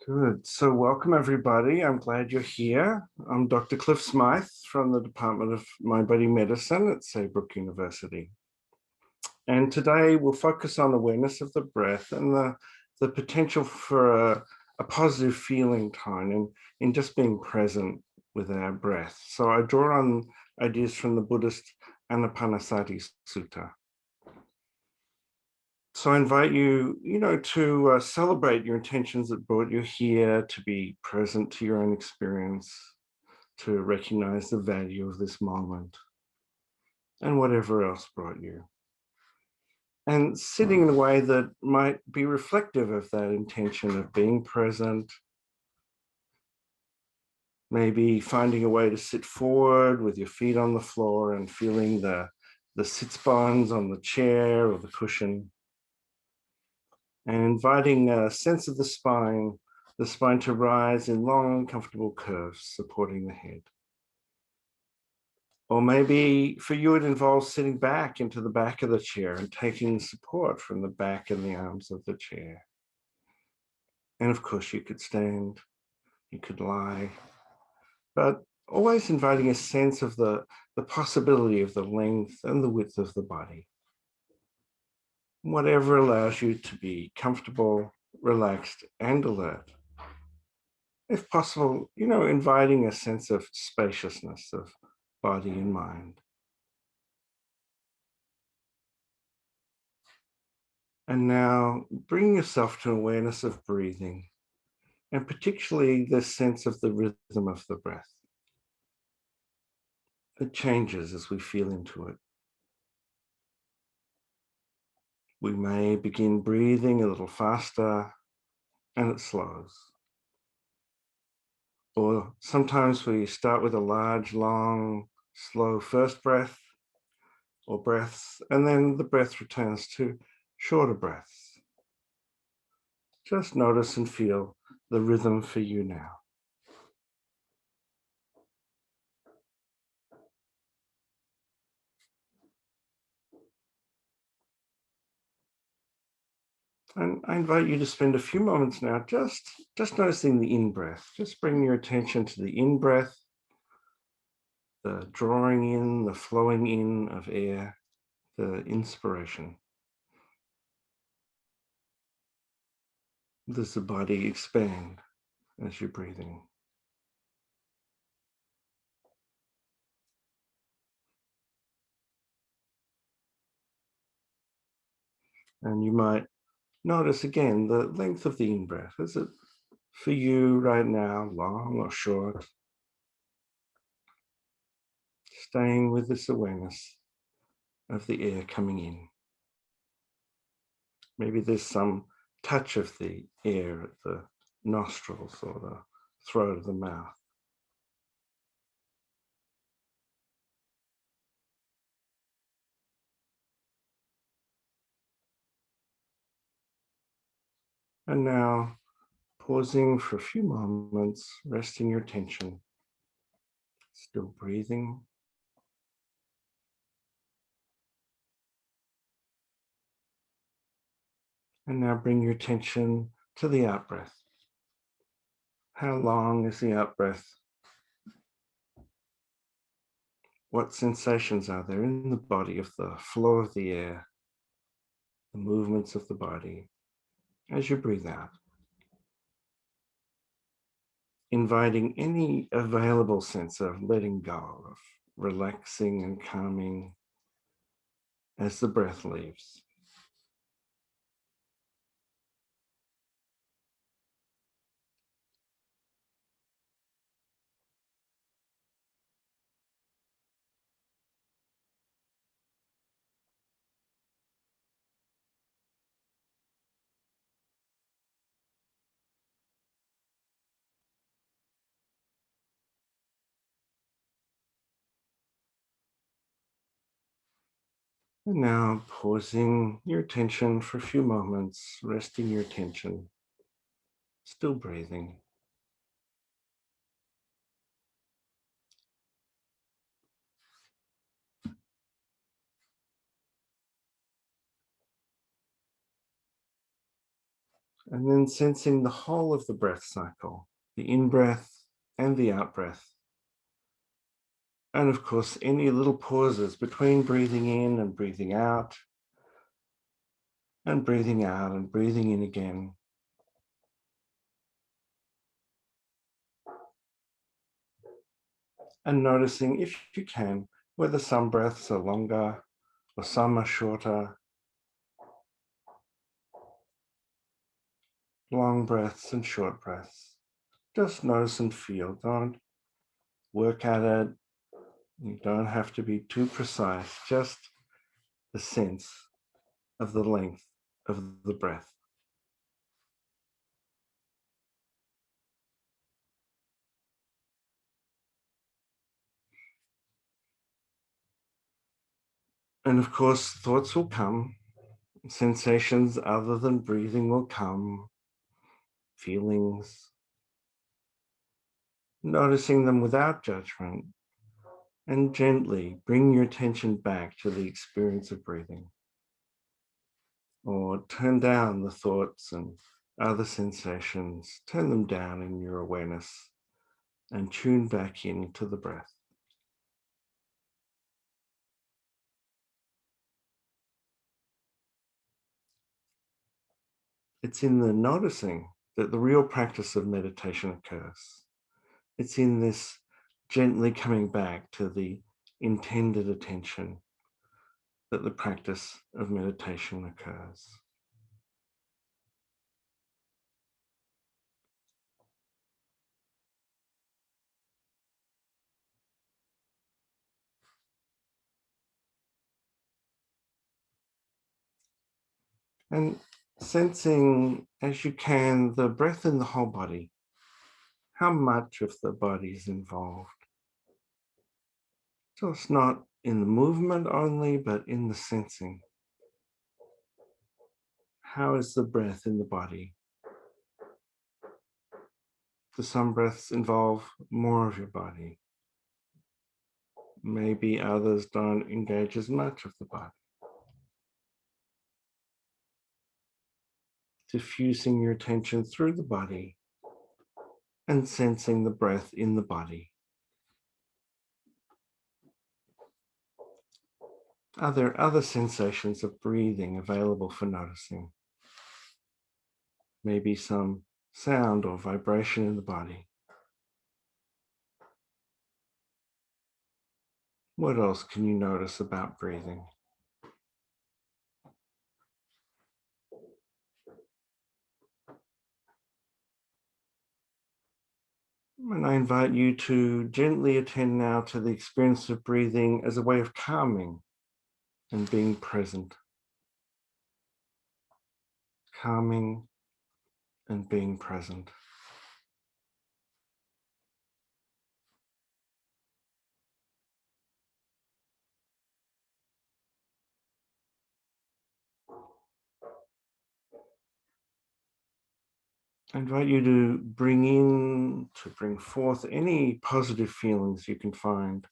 Good. So welcome, everybody. I'm glad you're here. I'm Dr. Cliff Smyth from the Department of Mind Body Medicine at Saybrook University. And today we'll focus on awareness of the breath and the potential for a positive feeling tone in just being present with our breath. So I draw on ideas from the Buddhist Anapanasati Sutta. So I invite you, to celebrate your intentions that brought you here, to be present to your own experience, to recognize the value of this moment and whatever else brought you. And sitting in a way that might be reflective of that intention of being present, maybe finding a way to sit forward with your feet on the floor and feeling the sit bones on the chair or the cushion. And inviting a sense of the spine to rise in long, comfortable curves, supporting the head. Or maybe for you, it involves sitting back into the back of the chair and taking support from the back and the arms of the chair. And of course, you could stand, you could lie, but always inviting a sense of the possibility of the length and the width of the body. Whatever allows you to be comfortable, relaxed, and alert. If possible, inviting a sense of spaciousness of body and mind. And now bring yourself to awareness of breathing, and particularly the sense of the rhythm of the breath. It changes as we feel into it. We may begin breathing a little faster, and it slows. Or sometimes we start with a large, long, slow first breath or breaths, and then the breath returns to shorter breaths. Just notice and feel the rhythm for you now. And I invite you to spend a few moments now just noticing the in-breath. Just bring your attention to the in-breath, the drawing in, the flowing in of air, the inspiration. Does the body expand as you're breathing? And you might notice again the length of the in-breath. Is it for you right now, long or short? Staying with this awareness of the air coming in. Maybe there's some touch of the air at the nostrils or the throat of the mouth. And now pausing for a few moments, resting your attention, still breathing. And now bring your attention to the out-breath. How long is the out-breath? What sensations are there in the body of the flow of the air, the movements of the body as you breathe out? Inviting any available sense of letting go, of relaxing and calming as the breath leaves. And now pausing your attention for a few moments, resting your attention, still breathing. And then sensing the whole of the breath cycle, the in-breath and the out-breath. And of course, any little pauses between breathing in and breathing out, and breathing out and breathing in again. And noticing, if you can, whether some breaths are longer or some are shorter. Long breaths and short breaths. Just notice and feel. Don't work at it. You don't have to be too precise. Just the sense of the length of the breath. And of course, thoughts will come. Sensations other than breathing will come. Feelings. Noticing them without judgment. And gently bring your attention back to the experience of breathing. Or turn down the thoughts and other sensations. Turn them down in your awareness and tune back into the breath. It's in the noticing that the real practice of meditation occurs. It's in this gently coming back to the intended attention that the practice of meditation occurs. And sensing as you can the breath in the whole body, how much of the body is involved. So it's not in the movement only, but in the sensing. How is the breath in the body? Do some breaths involve more of your body? Maybe others don't engage as much of the body. Diffusing your attention through the body and sensing the breath in the body. Are there other sensations of breathing available for noticing? Maybe some sound or vibration in the body. What else can you notice about breathing? And I invite you to gently attend now to the experience of breathing as a way of calming and being present. Calming and being present. I invite you to bring forth any positive feelings you can find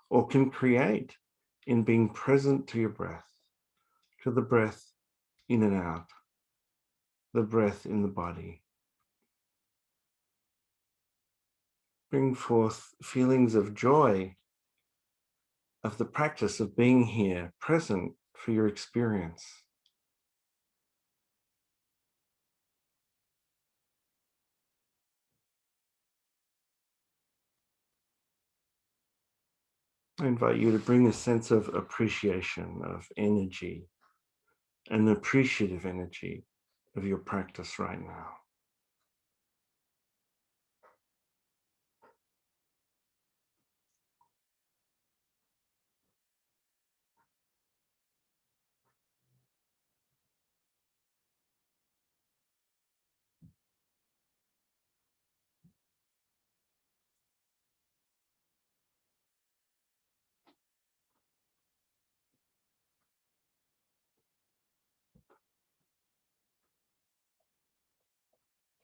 or can create in being present to your breath, to the breath in and out, the breath in the body. Bring forth feelings of joy of the practice of being here, present for your experience. I invite you to bring a sense of appreciation, of energy, an appreciative energy of your practice right now.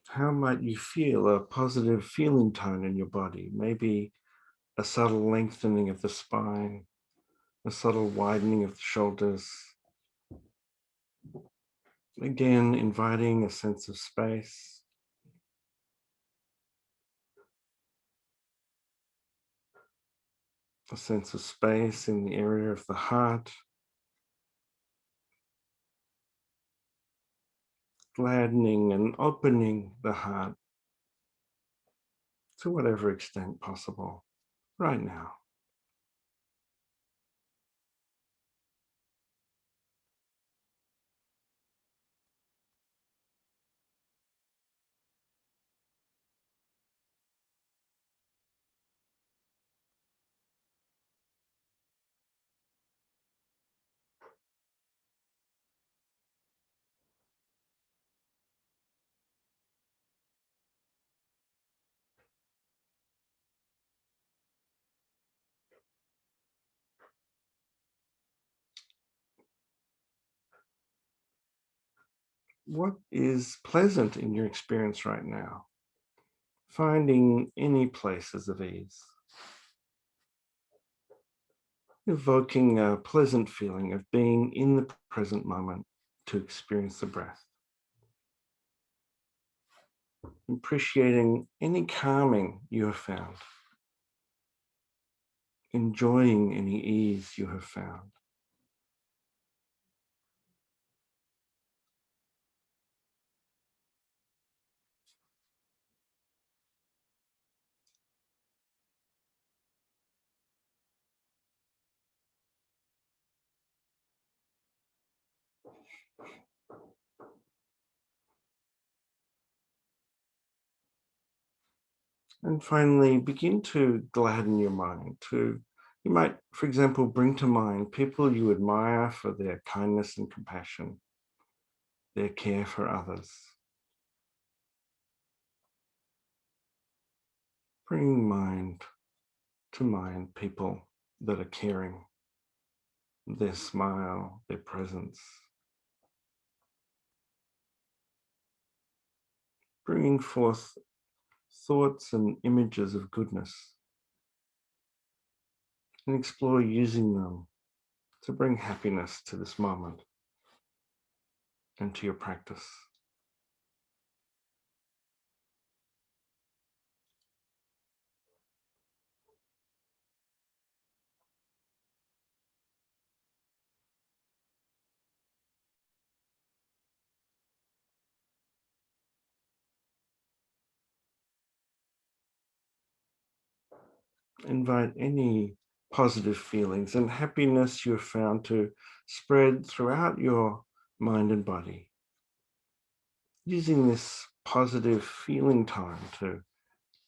How might you feel a positive feeling tone in your body? Maybe a subtle lengthening of the spine, a subtle widening of the shoulders, Again, inviting a sense of space, a sense of space in the area of the heart, gladdening and opening the heart to whatever extent possible right now. What is pleasant in your experience right now? Finding any places of ease. Evoking a pleasant feeling of being in the present moment to experience the breath. Appreciating any calming you have found. Enjoying any ease you have found. And finally, begin to gladden your mind. You might, for example, bring to mind people you admire for their kindness and compassion, their care for others. Bring to mind people that are caring, their smile, their presence. Bringing forth thoughts and images of goodness and explore using them to bring happiness to this moment and to your practice. Invite any positive feelings and happiness you've found to spread throughout your mind and body. Using this positive feeling time to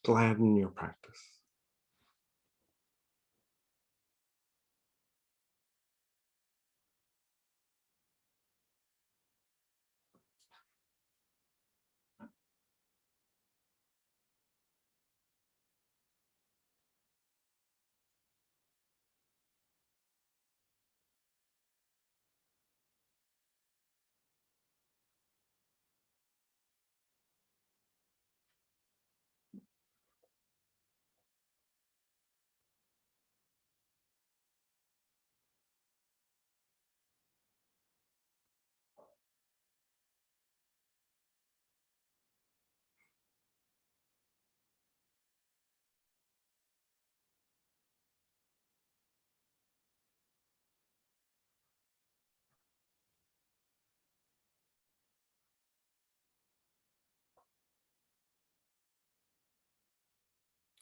gladden your practice.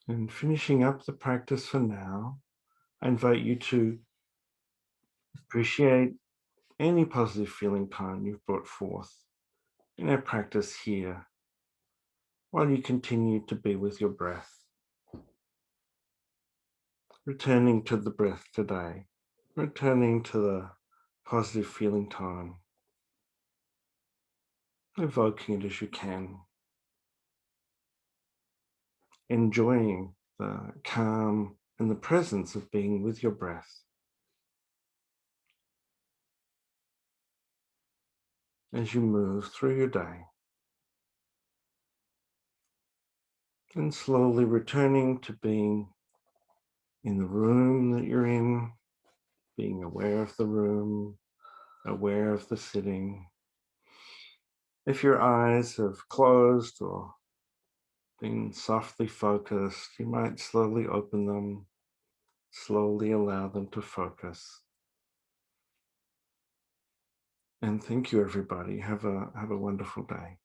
And finishing up the practice for now, I invite you to appreciate any positive feeling time you've brought forth in our practice here while you continue to be with your breath, returning to the breath today, returning to the positive feeling time, evoking it as you can, enjoying the calm and the presence of being with your breath as you move through your day, and slowly returning to being in the room that you're in, being aware of the room, aware of the sitting, If your eyes have closed or been softly focused, you might slowly open them, slowly allow them to focus. And thank you, everybody. Have a wonderful day.